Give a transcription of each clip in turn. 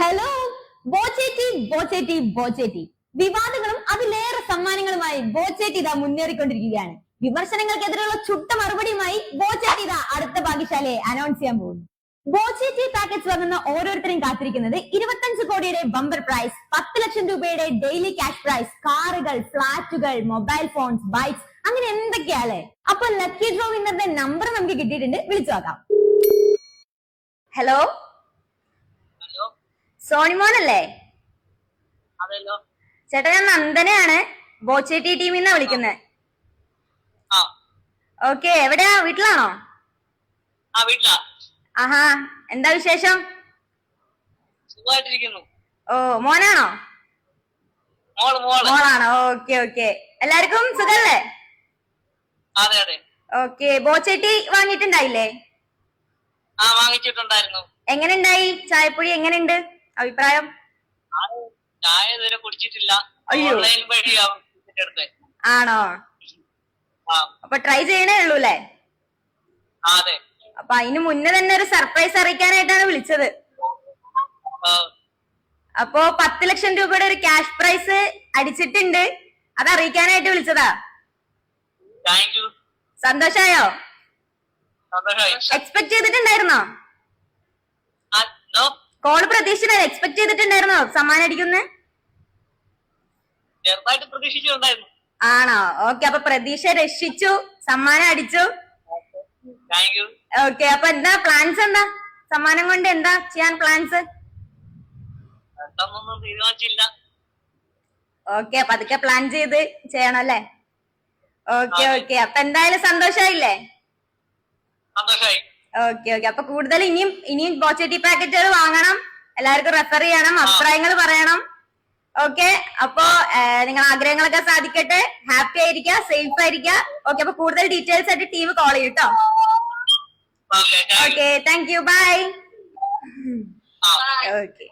Hello Boche Tea Boche Tea Boche Tea വിവാദങ്ങളും അതിലേറെ സമ്മാനങ്ങളുമായി ബോച്ചേറ്റി ഇതാ മുന്നേറിക്കൊണ്ടിരിക്കുകയാണ്. വിമർശനങ്ങൾക്കെതിരെയുള്ള ചുട്ട മറുപടിയുമായി ബോച്ചേറ്റി ഇതാ അടുത്ത ഭാഗ്യശാലയെ അനൗൺസ് ചെയ്യാൻ പോകുന്നു. ബോച്ചേറ്റി പാക്കേജ് വാങ്ങുന്ന ഓരോരുത്തരെയും കാത്തിരിക്കുന്നത് 25 കോടിയുടെ ബമ്പർ പ്രൈസ്, 10 ലക്ഷം രൂപയുടെ ഡെയിലി ക്യാഷ് പ്രൈസ്, കാറുകൾ, ഫ്ളാറ്റുകൾ, മൊബൈൽ ഫോൺസ്, ബൈക്സ്, അങ്ങനെ എന്തൊക്കെയാലേ. അപ്പൊ ലക്കി ഡ്രോ വിന്നറിന്റെ നമ്പർ നമുക്ക് കിട്ടിയിട്ടുണ്ട്, വിളിച്ചു നോക്കാം. ഹലോ, സോണിമോനല്ലേ? ചേട്ടാ, ഞാൻ നന്ദനയാണ്, ബോച്ചേറ്റി ടീമിൽ നിന്നാ വിളിക്കുന്നത്. ഓക്കെ, എവിടെയാ? വീട്ടിലാണോ? ആഹാ, എന്താ വിശേഷം? ഓ, മോനാണോ? മോളാണോ? ഓക്കെ ഓക്കെ, എല്ലാവർക്കും സുഖല്ലേ? ഓക്കെ, ബോച്ചേറ്റി വാങ്ങിയിട്ടുണ്ടായില്ലേ? എങ്ങനെ ഉണ്ടായി ചായപ്പൊടി? എങ്ങനെയുണ്ട് അഭിപ്രായം? ചായ ഇതുവരെ കുടിച്ചിട്ടില്ല. അയ്യോ, ആണോ? അപ്പൊ ട്രൈ ചെയ്യണേ ഉള്ളൂ അല്ലേ? അപ്പൊ അതിന് മുന്നേ തന്നെ ഒരു സർപ്രൈസ് അറിയിക്കാനായിട്ടാണ് വിളിച്ചത്. അപ്പോ 10 ലക്ഷം രൂപയുടെ ഒരു ക്യാഷ് പ്രൈസ് അടിച്ചിട്ടുണ്ട്, അത് അറിയിക്കാനായിട്ട് വിളിച്ചതാ. സന്തോഷായോ? എക്സ്പെക്ട് ചെയ്തിട്ടുണ്ടായിരുന്നോ? കോള് പ്രതീക്ഷിച്ചില്ല, എക്സ്പെക്ട് ചെയ്തിട്ടുണ്ടായിരുന്നോ സമ്മാനം അടിക്കുന്നത്? ആണോ? ഓക്കെ, അപ്പൊ പ്രതീക്ഷ രക്ഷിച്ചു, സമ്മാനം അടിച്ചു. ഓക്കെ, അപ്പൊ എന്താ പ്ലാൻസ്? എന്താ സമ്മാനം കൊണ്ട് എന്താ ചെയ്യാൻ പ്ലാൻസ്? ഓക്കെ, അപ്പൊ അതൊക്കെ പ്ലാൻ ചെയ്ത് ചെയ്യണം അല്ലേ? ഓക്കെ ഓക്കെ, അപ്പൊ എന്തായാലും സന്തോഷായില്ലേ? ഓക്കെ ഓക്കെ, അപ്പൊ കൂടുതൽ ഇനിയും ബോച്ചേറ്റി പാക്കറ്റുകൾ വാങ്ങണം, എല്ലാവർക്കും റെഫർ ചെയ്യണം, അഭിപ്രായങ്ങൾ പറയണം. ഓക്കെ, അപ്പൊ നിങ്ങൾ ആഗ്രഹങ്ങളൊക്കെ സാധിക്കട്ടെ, ഹാപ്പി ആയിരിക്കുക, സേഫ് ആയിരിക്കുക. ഓക്കെ, അപ്പൊ കൂടുതൽ ഡീറ്റെയിൽസ് ആയിട്ട് ടീം കോൾ ചെയ്യും കേട്ടോ. Okay, thank you, bye. Okay,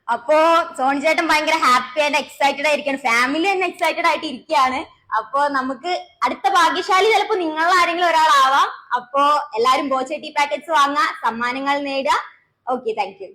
അപ്പോ സോണി ചേട്ടൻ ഭയങ്കര ഹാപ്പി ആയിട്ട് എക്സൈറ്റഡ് ആയിരിക്കാണ്, ഫാമിലി തന്നെ എക്സൈറ്റഡ് ആയിട്ട് ഇരിക്കുകയാണ്. അപ്പൊ നമുക്ക് അടുത്ത ഭാഗ്യശാലി ചിലപ്പോ നിങ്ങൾ ആരെങ്കിലും ഒരാളാവാം. അപ്പോ എല്ലാരും ബോച്ചേറ്റി പാക്കറ്റ്സ് വാങ്ങാ, സമ്മാനങ്ങൾ നേടുക. Okay, thank U.